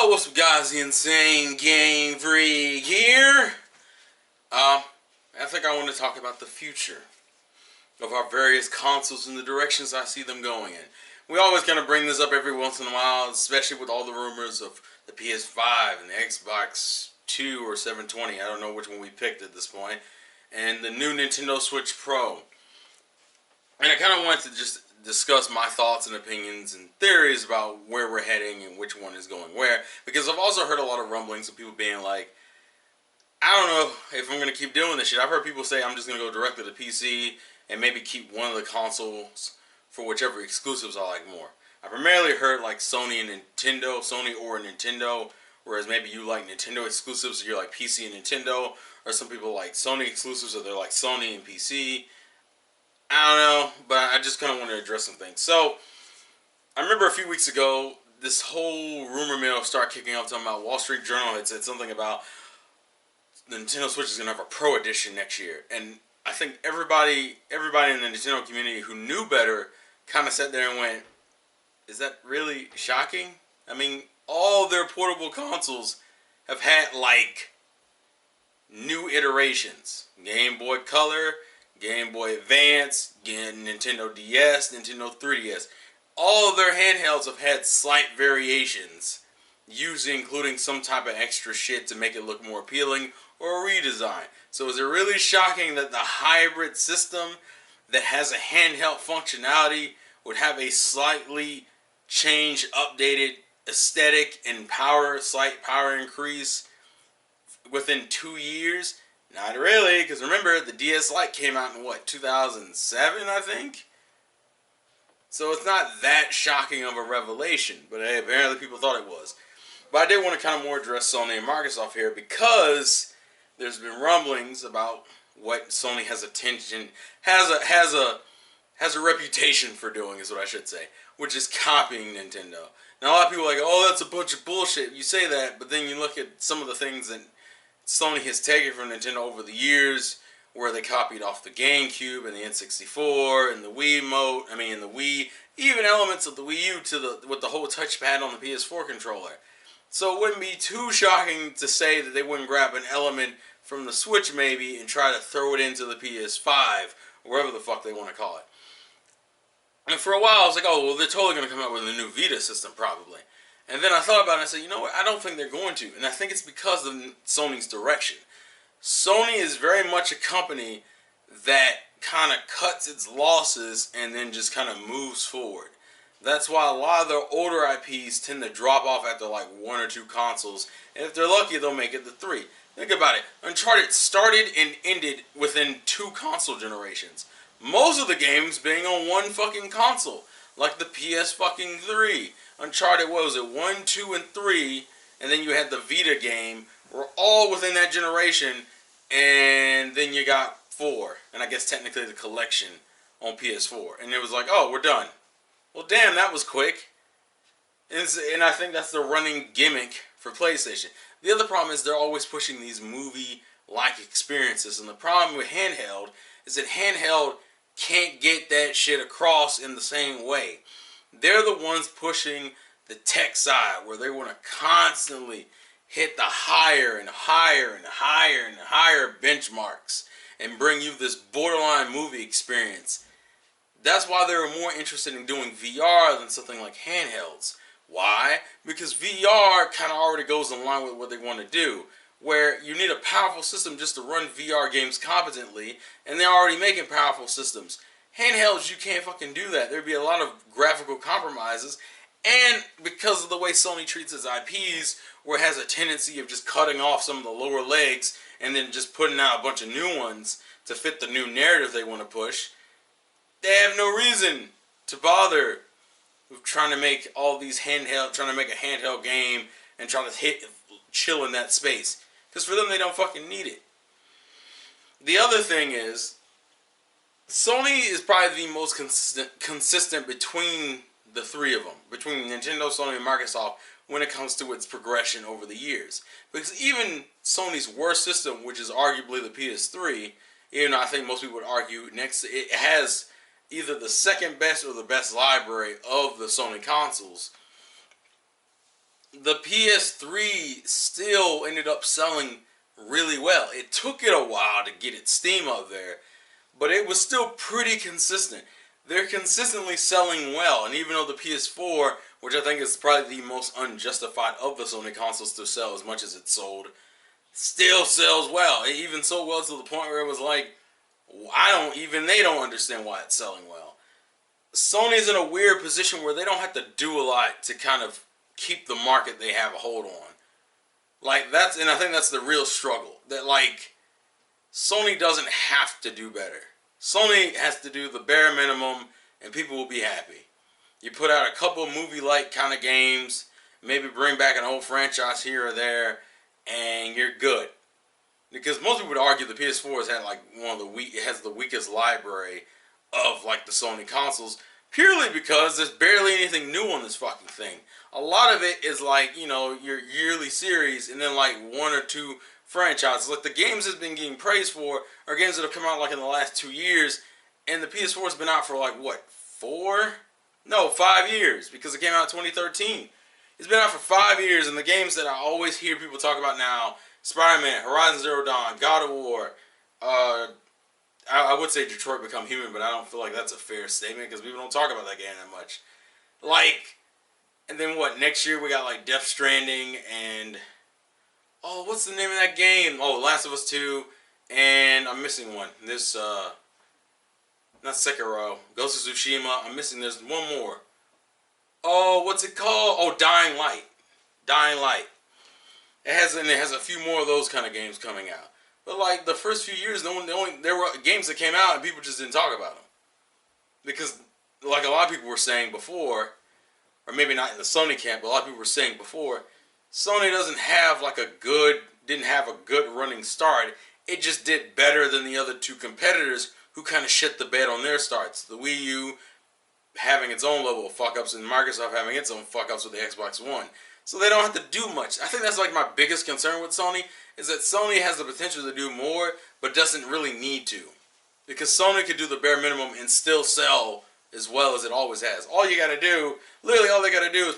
Yo, what's up guys, the Insane Game Freak here. I think I want to talk about the future of our various consoles and the directions I see them going in. We always kind of bring this up every once in a while, especially with all the rumors of the PS5 and the Xbox 2 or 720, I don't know which one we picked at this point, and the new Nintendo Switch Pro. And I kind of wanted to just discuss my thoughts and opinions and theories about where we're heading and which one is going where. Because I've also heard a lot of rumblings of people being like, I don't know if I'm going to keep doing this shit. I've heard people say I'm just going to go directly to PC and maybe keep one of the consoles for whichever exclusives I like more. I primarily heard like Sony and Nintendo, Sony or Nintendo, whereas maybe you like Nintendo exclusives, so you're like PC and Nintendo, or some people like Sony exclusives, so they're like Sony and PC. I don't know, but I just kind of want to address some things. So, I remember a few weeks ago, this whole rumor mill started kicking off talking about Wall Street Journal had said something about the Nintendo Switch is going to have a Pro Edition next year. And I think everybody in the Nintendo community who knew better kind of sat there and went, is that really shocking? I mean, all their portable consoles have had, like, new iterations. Game Boy Color, Game Boy Advance, Nintendo DS, Nintendo 3DS. All of their handhelds have had slight variations, usually including some type of extra shit to make it look more appealing or a redesign. So is it really shocking that the hybrid system that has a handheld functionality would have a slightly changed, updated aesthetic and slight power increase within 2 years? Not really, because remember, the DS Lite came out in, what, 2007, I think? So it's not that shocking of a revelation, but hey, apparently people thought it was. But I did want to kind of more address Sony and Microsoft here, because there's been rumblings about what Sony has has a reputation for doing, is what I should say, which is copying Nintendo. Now, a lot of people are like, oh, that's a bunch of bullshit. You say that, but then you look at some of the things that Sony has taken from Nintendo over the years, where they copied off the GameCube and the N64 and the Wiimote, and the Wii, even elements of the Wii U with the whole touchpad on the PS4 controller. So it wouldn't be too shocking to say that they wouldn't grab an element from the Switch maybe and try to throw it into the PS5, or whatever the fuck they want to call it. And for a while I was like, oh, well, they're totally going to come out with a new Vita system probably. And then I thought about it and I said, you know what, I don't think they're going to. And I think it's because of Sony's direction. Sony is very much a company that kind of cuts its losses and then just kind of moves forward. That's why a lot of their older IPs tend to drop off after like 1 or 2 consoles. And if they're lucky, they'll make it to 3. Think about it. Uncharted started and ended within 2 console generations. Most of the games being on one fucking console. Like the PS3. Uncharted, what was it, 1, 2, and 3, and then you had the Vita game, were all within that generation, and then you got 4, and I guess technically the collection on PS4, and it was like, oh, we're done. Well, damn, that was quick. And I think that's the running gimmick for PlayStation. The other problem is they're always pushing these movie-like experiences, and the problem with handheld is that handheld can't get that shit across in the same way. They're the ones pushing the tech side, where they want to constantly hit the higher and higher and higher and higher benchmarks and bring you this borderline movie experience. That's why they were more interested in doing VR than something like handhelds. Why? Because VR kind of already goes in line with what they want to do, where you need a powerful system just to run VR games competently, and they're already making powerful systems. Handhelds, you can't fucking do that. There'd be a lot of graphical compromises, and because of the way Sony treats its IPs, where it has a tendency of just cutting off some of the lower legs and then just putting out a bunch of new ones to fit the new narrative they want to push, they have no reason to bother with trying to make all these trying to make a handheld game and trying to chill in that space. Because for them, they don't fucking need it. The other thing is, Sony is probably the most consistent between the three of them, between Nintendo, Sony, and Microsoft, when it comes to its progression over the years. Because even Sony's worst system, which is arguably the PS3, even though I think most people would argue it has either the second best or the best library of the Sony consoles, the PS3 still ended up selling really well. It took it a while to get its Steam up there, but it was still pretty consistent. They're consistently selling well, and even though the PS4, which I think is probably the most unjustified of the Sony consoles to sell as much as it sold, still sells well. It even sold well to the point where it was like, they don't understand why it's selling well. Sony's in a weird position where they don't have to do a lot to kind of keep the market they have a hold on. And I think that's the real struggle. That Sony doesn't have to do better. Sony has to do the bare minimum and people will be happy. You put out a couple of movie-like kind of games, maybe bring back an old franchise here or there, and you're good. Because most people would argue the PS4 has had it has the weakest library of the Sony consoles, purely because there's barely anything new on this fucking thing. A lot of it is your yearly series and then one or two franchises. The games that's been getting praised for are games that have come out in the last 2 years, and the PS4 has been out for 5 years, because it came out in 2013. It's been out for 5 years, and the games that I always hear people talk about now, Spider-Man, Horizon Zero Dawn, God of War, I would say Detroit Become Human, but I don't feel like that's a fair statement because people don't talk about that game that much. And then next year we got Death Stranding and, what's the name of that game? Last of Us 2, and I'm missing one. This, not Sekiro, Ghost of Tsushima, there's one more. What's it called? Dying Light. Dying Light. It has a few more of those kind of games coming out. But the first few years, there were games that came out and people just didn't talk about them. Because a lot of people were saying before, or maybe not in the Sony camp, but a lot of people were saying before, Sony didn't have a good running start. It just did better than the other two competitors who kind of shit the bed on their starts. The Wii U having its own level of fuck-ups and Microsoft having its own fuck-ups with the Xbox One. So they don't have to do much. I think that's my biggest concern with Sony, is that Sony has the potential to do more, but doesn't really need to. Because Sony could do the bare minimum and still sell as well as it always has. All they gotta do is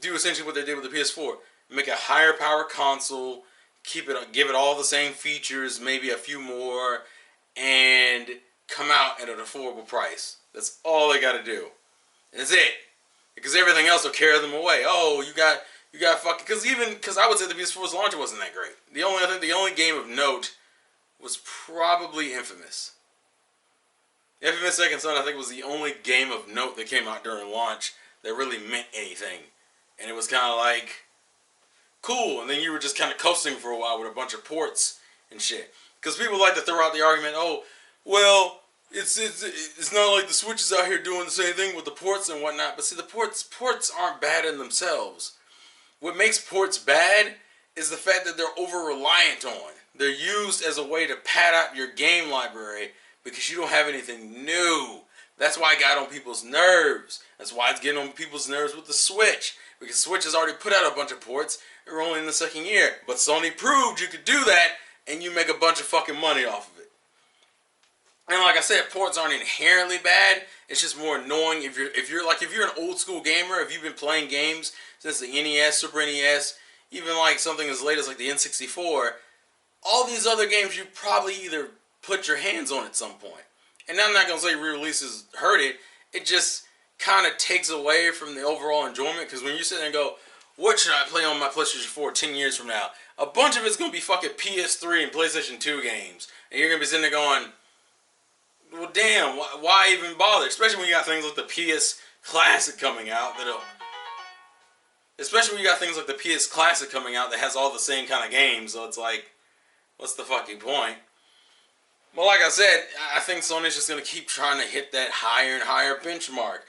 do essentially what they did with the PS4. Make a higher power console, give it all the same features, maybe a few more, and come out at an affordable price. That's all they gotta do. That's it. Because everything else will carry them away. You got fucking... Because I would say the PS4's launcher wasn't that great. I think the only game of note was probably Infamous. Infamous Second Son, I think, was the only game of note that came out during launch that really meant anything. And it was kind of cool. And then you were just kind of coasting for a while with a bunch of ports and shit. Because people like to throw out the argument, it's not like the Switch is out here doing the same thing with the ports and whatnot. But see, the ports aren't bad in themselves. What makes ports bad is the fact that they're over-reliant on. They're used as a way to pad out your game library because you don't have anything new. That's why it got on people's nerves. That's why it's getting on people's nerves with the Switch. Because Switch has already put out a bunch of ports. And we're only in the second year. But Sony proved you could do that and you make a bunch of fucking money off of it. And like I said, ports aren't inherently bad. It's just more annoying if you're an old school gamer, if you've been playing games since the NES, Super NES, even something as late as the N64, all these other games you probably either put your hands on at some point. And I'm not going to say re-releases hurt it. It just kind of takes away from the overall enjoyment. Because when you sit there and go, what should I play on my PlayStation 4 10 years from now? A bunch of it's going to be fucking PS3 and PlayStation 2 games. And you're going to be sitting there going, well, damn, why even bother? Especially when you got things like the PS Classic coming out that has all the same kind of games. So it's what's the fucking point? Well, like I said, I think Sony's just going to keep trying to hit that higher and higher benchmark,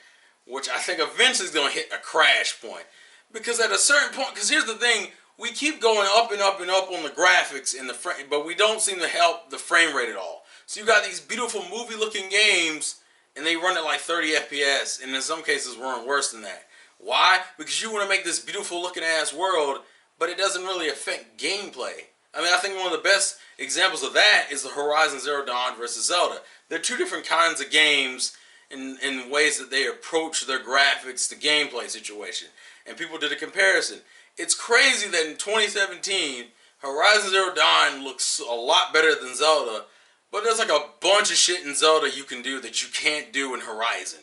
which I think eventually is going to hit a crash point. Because at a certain point, because here's the thing, we keep going up and up and up on the graphics and the frame, but we don't seem to help the frame rate at all. So you got these beautiful movie-looking games, and they run at 30 FPS, and in some cases run worse than that. Why? Because you want to make this beautiful-looking ass world, but it doesn't really affect gameplay. I think one of the best examples of that is the Horizon Zero Dawn versus Zelda. They're two different kinds of games in ways that they approach their graphics to gameplay situation. and people did a comparison. It's crazy that in 2017, Horizon Zero Dawn looks a lot better than Zelda, but there's like a bunch of shit in Zelda you can do that you can't do in Horizon.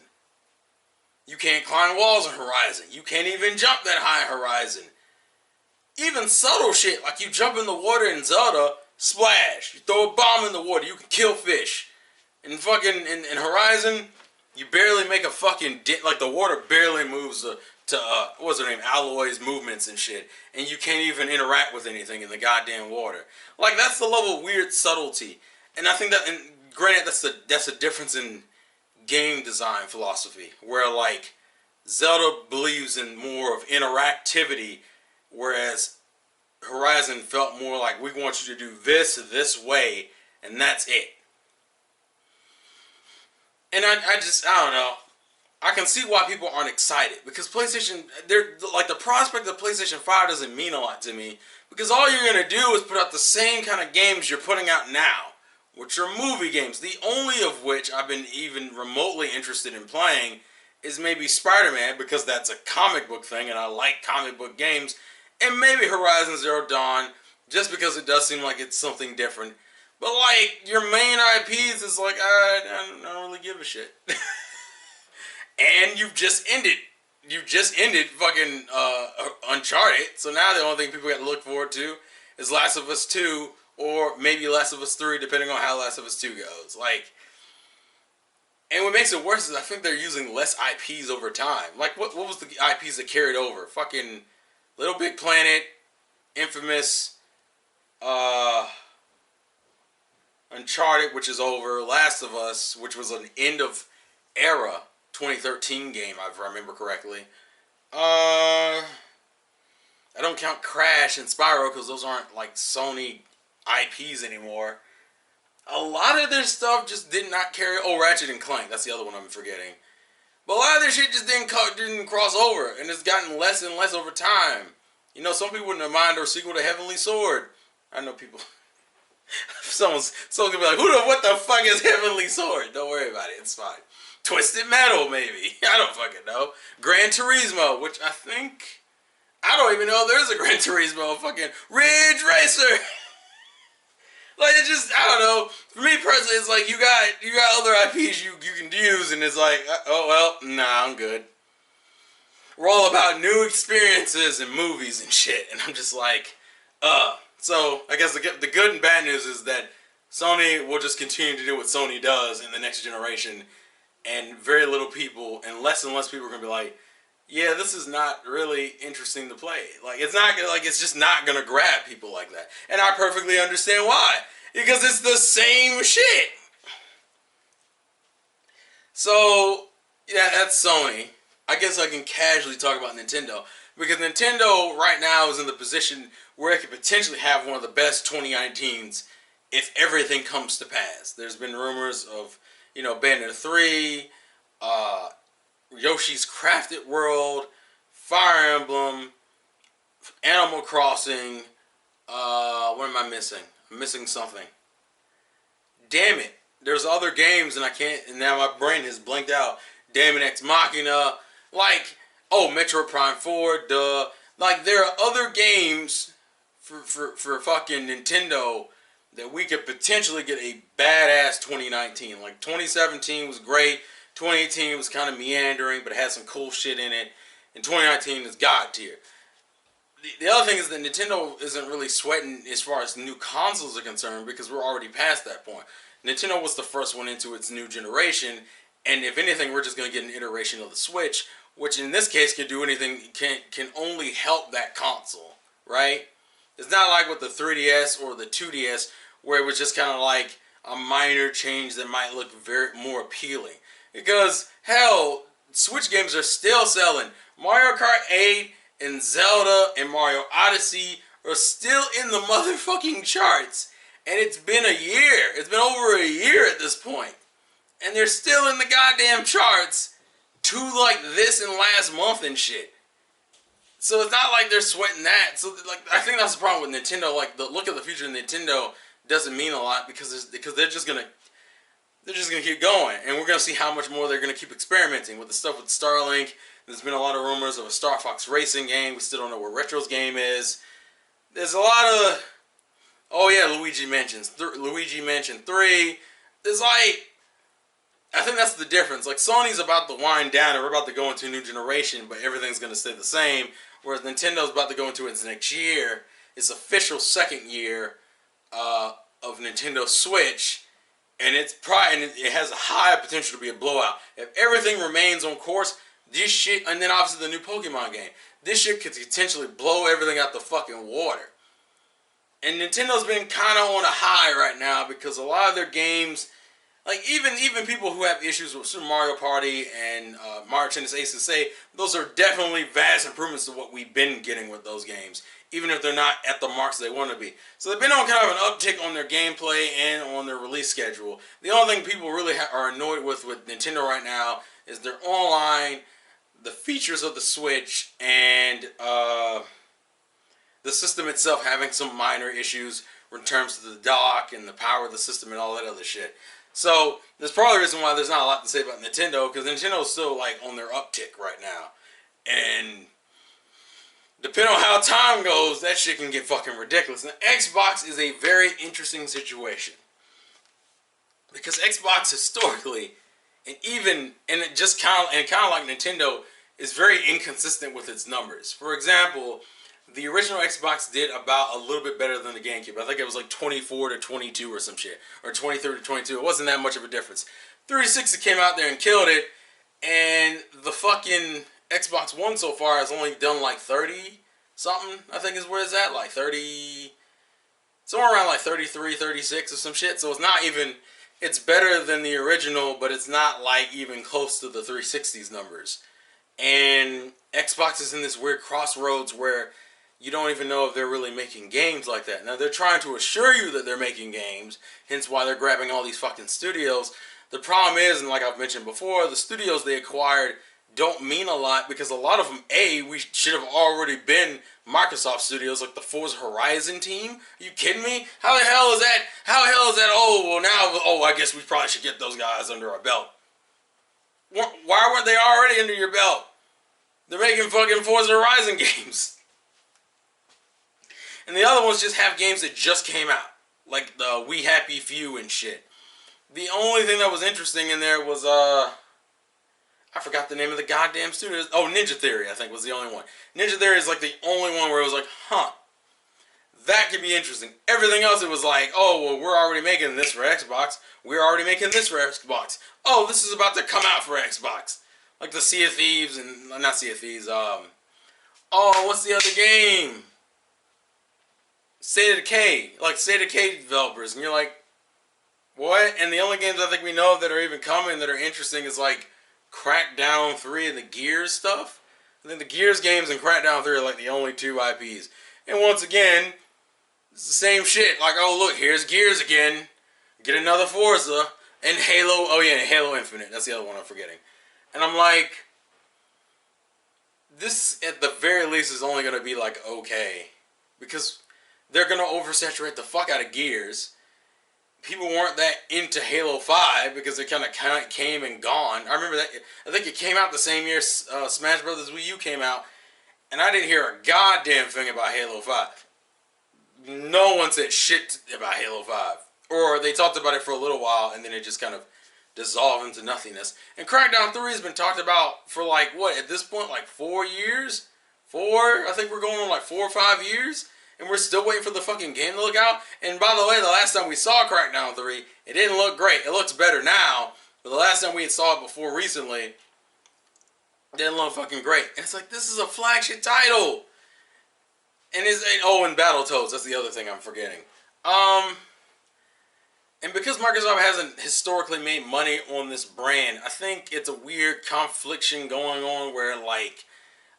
You can't climb walls in Horizon. You can't even jump that high in Horizon. Even subtle shit, like you jump in the water in Zelda, splash. You throw a bomb in the water, you can kill fish. In fucking, in Horizon, you barely make a fucking dent, like the water barely moves to what's her name, Alloy's movements and shit. And you can't even interact with anything in the goddamn water. Like, that's the level of weird subtlety. And I think that, and granted, that's a difference in game design philosophy, where like Zelda believes in more of interactivity, whereas Horizon felt more like, we want you to do this way, and that's it. And I don't know. I can see why people aren't excited, because PlayStation, they're like, the prospect of PlayStation 5 doesn't mean a lot to me, because all you're gonna do is put out the same kind of games you're putting out now, which are movie games, the only of which I've been even remotely interested in playing is maybe Spider-Man, because that's a comic book thing and I like comic book games, and maybe Horizon Zero Dawn, just because it does seem like it's something different. But like, your main IPs is like, I don't really give a shit. And you've just ended fucking Uncharted, so now the only thing people got to look forward to is Last of Us 2, or maybe Last of Us 3, depending on how Last of Us 2 goes. Like, and what makes it worse is I think they're using less IPs over time. Like, what was the IPs that carried over? Fucking Little Big Planet, Infamous, Uncharted, which is over, Last of Us, which was an end of era 2013 game, if I remember correctly. I don't count Crash and Spyro because those aren't like Sony IPs anymore. A lot of their stuff just did not carry. Oh, Ratchet and Clank, that's the other one I'm forgetting. But a lot of their shit just didn't cross over, and it's gotten less and less over time. You know, some people wouldn't have minded a sequel to Heavenly Sword. I know people. someone's gonna be like, what the fuck is Heavenly Sword? Don't worry about it, it's fine. Twisted Metal, maybe. I don't fucking know. Gran Turismo, which I don't even know if there's a Gran Turismo. Fucking Ridge Racer. Like, it just, I don't know. For me personally, it's like, you got other IPs you can use, and it's like, oh well, nah, I'm good. We're all about new experiences and movies and shit, and I'm just like, So, I guess the good and bad news is that Sony will just continue to do what Sony does in the next generation, and very little people, and less people are going to be like, yeah, this is not really interesting to play. Like, it's just not going to grab people like that. And I perfectly understand why. Because it's the same shit. So, yeah, that's Sony. I guess I can casually talk about Nintendo. Because Nintendo right now is in the position where it could potentially have one of the best 2019s if everything comes to pass. There's been rumors of, Bayonetta 3, Yoshi's Crafted World, Fire Emblem, Animal Crossing, what am I missing? I'm missing something. Damn it. There's other games and I can't, and now my brain has blanked out. Damn it, Ex Machina, Metroid Prime 4, duh. Like, there are other games for fucking Nintendo that we could potentially get a badass 2019. Like, 2017 was great. 2018 was kind of meandering, but it had some cool shit in it. And 2019 is God tier. The other thing is that Nintendo isn't really sweating as far as new consoles are concerned, because we're already past that point. Nintendo was the first one into its new generation, and if anything, we're just going to get an iteration of the Switch, which in this case can do anything, can only help that console, right? It's not like with the 3DS or the 2DS, where it was just kind of like a minor change that might look very more appealing. Because, hell, Switch games are still selling. Mario Kart 8 and Zelda and Mario Odyssey are still in the motherfucking charts. And it's been a year. It's been over a year at this point. And they're still in the goddamn charts to like this and last month and shit. So it's not like they're sweating that. So like, I think that's the problem with Nintendo. Like, the look of the future of Nintendo doesn't mean a lot because they're they're just going to keep going. And we're going to see how much more they're going to keep experimenting with the stuff with Starlink. There's been a lot of rumors of a Star Fox racing game. We still don't know where Retro's game is. There's a lot of... Oh yeah, Luigi Mansion 3. There's like... I think that's the difference. Like, Sony's about to wind down and we're about to go into a new generation, but everything's going to stay the same. Whereas Nintendo's about to go into its next year. Its official second year of Nintendo Switch. And it has a high potential to be a blowout. If everything remains on course, this shit, and then obviously the new Pokemon game, this shit could potentially blow everything out the fucking water. And Nintendo's been kind of on a high right now because a lot of their games, like even people who have issues with Super Mario Party and Mario Tennis Aces say those are definitely vast improvements to what we've been getting with those games, even if they're not at the marks they want to be. So they've been on kind of an uptick on their gameplay and on their release schedule. The only thing people really are annoyed with Nintendo right now is their online, the features of the Switch, and the system itself having some minor issues in terms of the dock and the power of the system and all that other shit. So there's probably a reason why there's not a lot to say about Nintendo, because Nintendo's still like on their uptick right now. And depending on how time goes, that shit can get fucking ridiculous. Now, Xbox is a very interesting situation. Because Xbox historically, and it just kind of like Nintendo, is very inconsistent with its numbers. For example, the original Xbox did about a little bit better than the GameCube. I think it was like 24 to 22 or some shit. Or 23 to 22. It wasn't that much of a difference. 360 came out there and killed it. And the fucking Xbox One so far has only done like 30 something. I think is where it's at. Like 30... somewhere around like 33, 36 or some shit. So it's not even... it's better than the original, but it's not like even close to the 360's numbers. And Xbox is in this weird crossroads where you don't even know if they're really making games like that. Now, they're trying to assure you that they're making games, hence why they're grabbing all these fucking studios. The problem is, and like I've mentioned before, the studios they acquired don't mean a lot because a lot of them, we should have already been Microsoft studios, like the Forza Horizon team. Are you kidding me? How the hell is that? Oh, well now, I guess we probably should get those guys under our belt. Why weren't they already under your belt? They're making fucking Forza Horizon games. And the other ones just have games that just came out. Like the We Happy Few and shit. The only thing that was interesting in there was, I forgot the name of the goddamn studio. Oh, Ninja Theory, I think, was the only one. Ninja Theory is like the only one where it was like, that could be interesting. Everything else, it was like, oh, well, we're already making this for Xbox. We're already making this for Xbox. Oh, this is about to come out for Xbox. Like the Sea of Thieves and, not Sea of Thieves, what's the other game? State of Decay. Like State of Decay developers. And you're like, what? And the only games I think we know of that are even coming that are interesting is like Crackdown 3 and the Gears stuff. I think the Gears games and Crackdown 3 are like the only two IPs. And once again, it's the same shit. Like, oh look, here's Gears again. Get another Forza. And Halo. Oh yeah, Halo Infinite. That's the other one I'm forgetting. And I'm like, this at the very least is only going to be like okay. Because they're going to oversaturate the fuck out of Gears. People weren't that into Halo 5 because it kind of came and gone. I remember that. I think it came out the same year Smash Bros. Wii U came out. And I didn't hear a goddamn thing about Halo 5. No one said shit about Halo 5. Or they talked about it for a little while and then it just kind of dissolved into nothingness. And Crackdown 3 has been talked about for like, what, at this point, like 4 years? I think we're going on like 4 or 5 years. And we're still waiting for the fucking game to look out. And by the way, the last time we saw Crackdown 3, it didn't look great. It looks better now. But the last time we had saw it before recently, it didn't look fucking great. And it's like, this is a flagship title. And and Battletoads. That's the other thing I'm forgetting. And because Microsoft hasn't historically made money on this brand, I think it's a weird confliction going on where, like,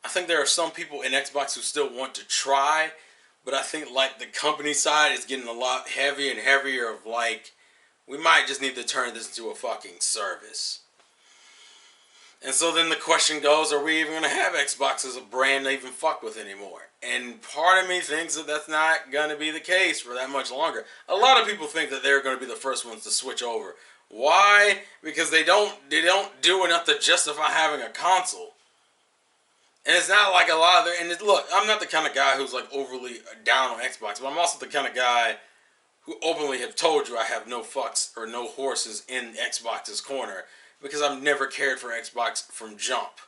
I think there are some people in Xbox who still want to try. But I think, like, the company side is getting a lot heavier and heavier of, like, we might just need to turn this into a fucking service. And so then the question goes, are we even going to have Xbox as a brand to even fuck with anymore? And part of me thinks that that's not going to be the case for that much longer. A lot of people think that they're going to be the first ones to switch over Why? Because they don't do enough to justify having a console. And it's not like a lot of their, and look, I'm not the kind of guy who's like overly down on Xbox, but I'm also the kind of guy who openly have told you I have no fucks or no horses in Xbox's corner because I've never cared for Xbox from jump.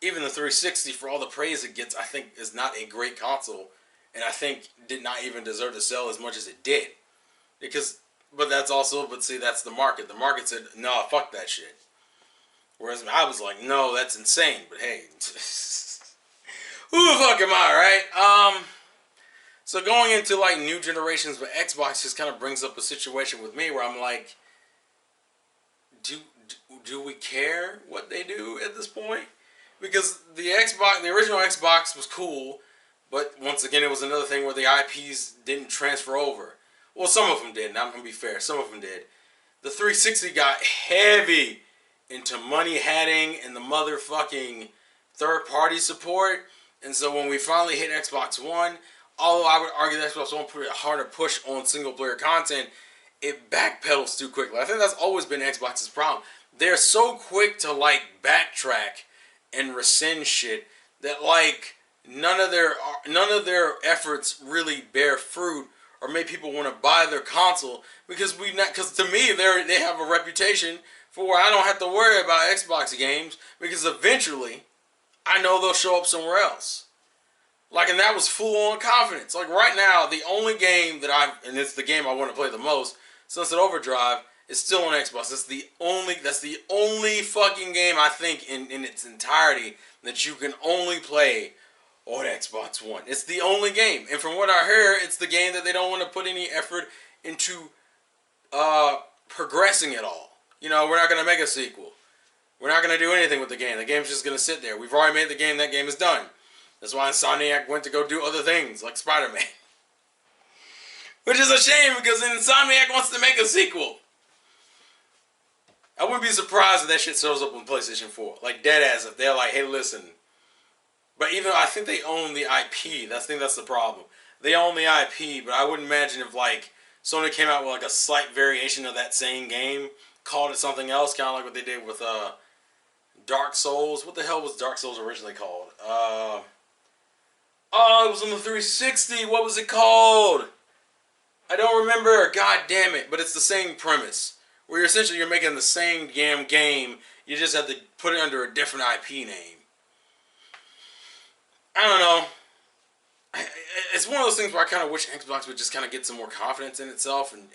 Even the 360, for all the praise it gets, I think is not a great console, and I think did not even deserve to sell as much as it did. But see, that's the market. The market said, no, fuck that shit. Whereas I was like, no, that's insane. But hey, who the fuck am I, right? So going into like new generations with Xbox just kind of brings up a situation with me where I'm like, do we care what they do at this point? Because the original Xbox was cool, but once again, it was another thing where the IPs didn't transfer over. Well, some of them did. I'm gonna be fair. Some of them did. The 360 got heavy into money hatting and the motherfucking third-party support. And so when we finally hit Xbox One, although I would argue that Xbox One put a harder push on single-player content, it backpedals too quickly. I think that's always been Xbox's problem. They're so quick to like backtrack and rescind shit that like none of their efforts really bear fruit or make people want to buy their console because to me they have a reputation for where I don't have to worry about Xbox games because eventually I know they'll show up somewhere else. Like, and that was full on confidence. Like right now, the only game and it's the game I want to play the most, Sunset Overdrive, is still on Xbox. That's the only fucking game I think in its entirety that you can only play on Xbox One. It's the only game. And from what I hear, it's the game that they don't want to put any effort into progressing at all. You know, we're not going to make a sequel. We're not going to do anything with the game. The game's just going to sit there. We've already made the game. That game is done. That's why Insomniac went to go do other things, like Spider-Man. Which is a shame, because Insomniac wants to make a sequel. I wouldn't be surprised if that shit shows up on PlayStation 4. Like, deadass, if they're like, hey, listen. But even though I think they own the IP, I think that's the problem. They own the IP, but I wouldn't imagine if, like, Sony came out with, like, a slight variation of that same game, called it something else, kind of like what they did with, Dark Souls. What the hell was Dark Souls originally called? It was on the 360. What was it called? I don't remember. God damn it. But it's the same premise. Where you're making the same damn game. You just have to put it under a different IP name. I don't know. It's one of those things where I kind of wish Xbox would just kind of get some more confidence in itself and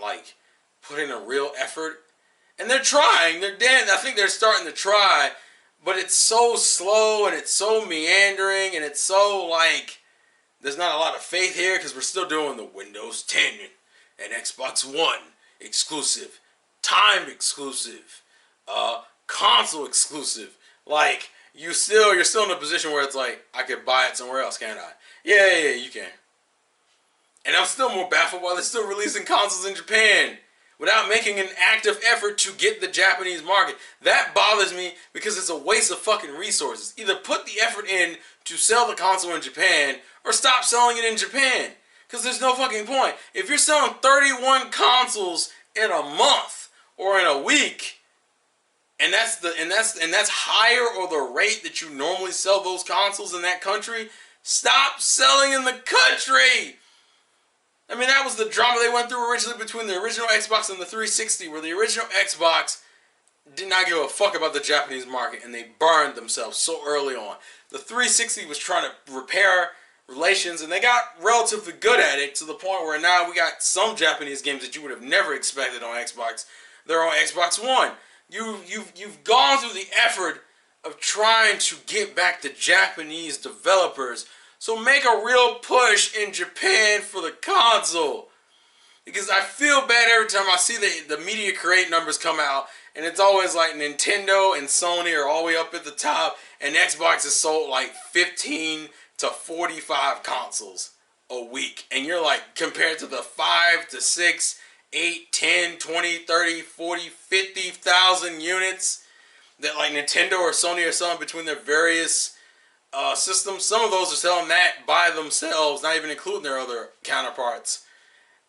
like put in a real effort. And they're trying. I think they're starting to try. But it's so slow and it's so meandering and it's so like there's not a lot of faith here because we're still doing the Windows 10 and Xbox One exclusive, timed exclusive, console exclusive. Like you're still in a position where it's like I could buy it somewhere else, can't I? Yeah, you can. And I'm still more baffled why they're still releasing consoles in Japan without making an active effort to get the Japanese market. That bothers me because it's a waste of fucking resources. Either put the effort in to sell the console in Japan or stop selling it in Japan. Because there's no fucking point. If you're selling 31 consoles in a month or in a week, and that's higher or the rate that you normally sell those consoles in that country, stop selling in the country. I mean, that was the drama they went through originally between the original Xbox and the 360, where the original Xbox did not give a fuck about the Japanese market, and they burned themselves so early on. The 360 was trying to repair relations, and they got relatively good at it to the point where now we got some Japanese games that you would have never expected on Xbox. They're on Xbox One. You've gone through the effort of trying to get back the Japanese developers. So make a real push in Japan for the console. Because I feel bad every time I see the Media Create numbers come out. And it's always like Nintendo and Sony are all the way up at the top. And Xbox has sold like 15 to 45 consoles a week. And you're like, compared to the 5 to 6, 8, 10, 20, 30, 40, 50,000 units that like Nintendo or Sony are selling between their various systems. Some of those are selling that by themselves, not even including their other counterparts.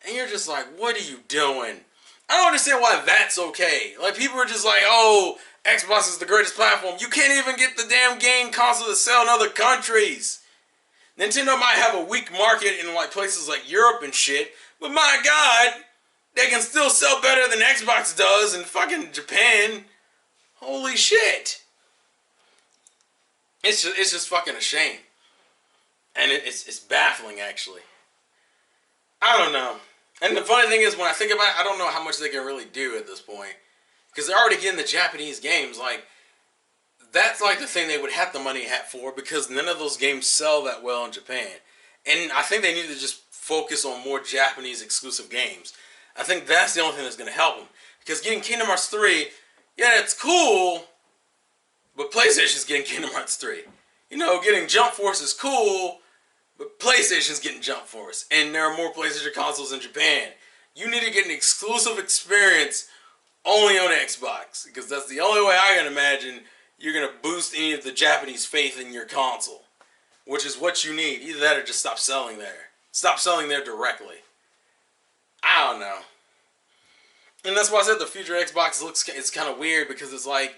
And you're just like, what are you doing? I don't understand why that's okay. Like, people are just like, oh, Xbox is the greatest platform. You can't even get the damn game console to sell in other countries. Nintendo might have a weak market in like places like Europe and shit, but my God, they can still sell better than Xbox does in fucking Japan. Holy shit. It's just fucking a shame. And it's baffling, actually. I don't know. And the funny thing is, when I think about it, I don't know how much they can really do at this point. Because they're already getting the Japanese games. Like, that's like the thing they would have the money for, because none of those games sell that well in Japan. And I think they need to just focus on more Japanese exclusive games. I think that's the only thing that's going to help them. Because getting Kingdom Hearts 3, yeah, it's cool, but PlayStation's getting Kingdom Hearts 3. You know, getting Jump Force is cool, but PlayStation's getting Jump Force. And there are more PlayStation consoles in Japan. You need to get an exclusive experience only on Xbox. Because that's the only way I can imagine you're going to boost any of the Japanese faith in your console. Which is what you need. Either that or just stop selling there. Stop selling there directly. I don't know. And that's why I said the future Xbox it's kind of weird, because it's like,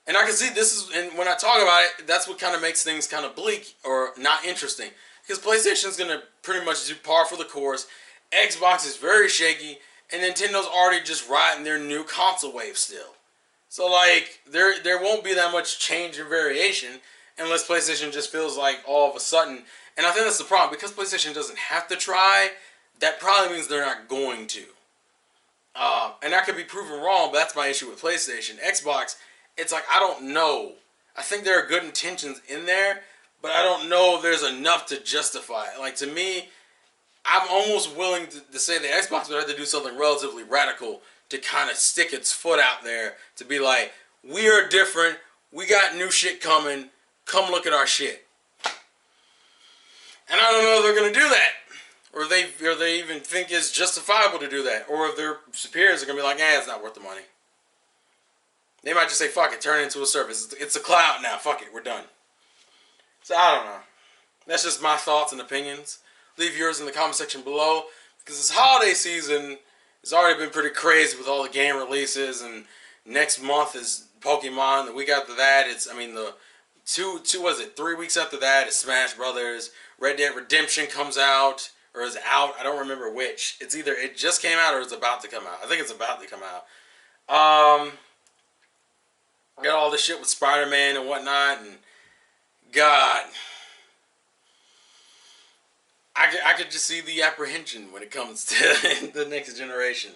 and I can see this is, and when I talk about it, that's what kind of makes things kind of bleak or not interesting. Because PlayStation's going to pretty much do par for the course. Xbox is very shaky, and Nintendo's already just riding their new console wave still. So like, there won't be that much change and variation unless PlayStation just feels like all of a sudden, and I think that's the problem, because PlayStation doesn't have to try, that probably means they're not going to. And that could be proven wrong, but that's my issue with PlayStation. Xbox, it's like, I don't know. I think there are good intentions in there, but I don't know if there's enough to justify it. Like, to me, I'm almost willing to say the Xbox would have to do something relatively radical to kind of stick its foot out there, to be like, we are different, we got new shit coming, come look at our shit. And I don't know if they're going to do that. Or they even think it's justifiable to do that. Or if their superiors are going to be like, it's not worth the money. They might just say, fuck it, turn it into a service. It's a cloud now, fuck it, we're done. So I don't know. That's just my thoughts and opinions. Leave yours in the comment section below. Because this holiday season has already been pretty crazy with all the game releases. And next month is Pokemon. The week after that, the 3 weeks after that is Smash Brothers. Red Dead Redemption comes out. Or is out. I don't remember which. It's either it just came out or it's about to come out. I think it's about to come out. Got all this shit with Spider-Man and whatnot, and God, I could just see the apprehension when it comes to the next generation.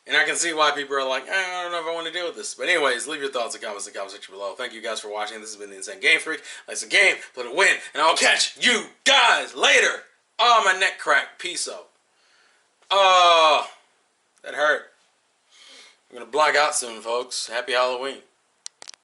And I can see why people are like, I don't know if I want to deal with this. But anyways, leave your thoughts in the comment section below. Thank you guys for watching. This has been the Insane Game Freak. Like the game, play to win, and I'll catch you guys later. Oh, my neck cracked. Peace out. Oh, that hurt. I'm going to black out soon, folks. Happy Halloween.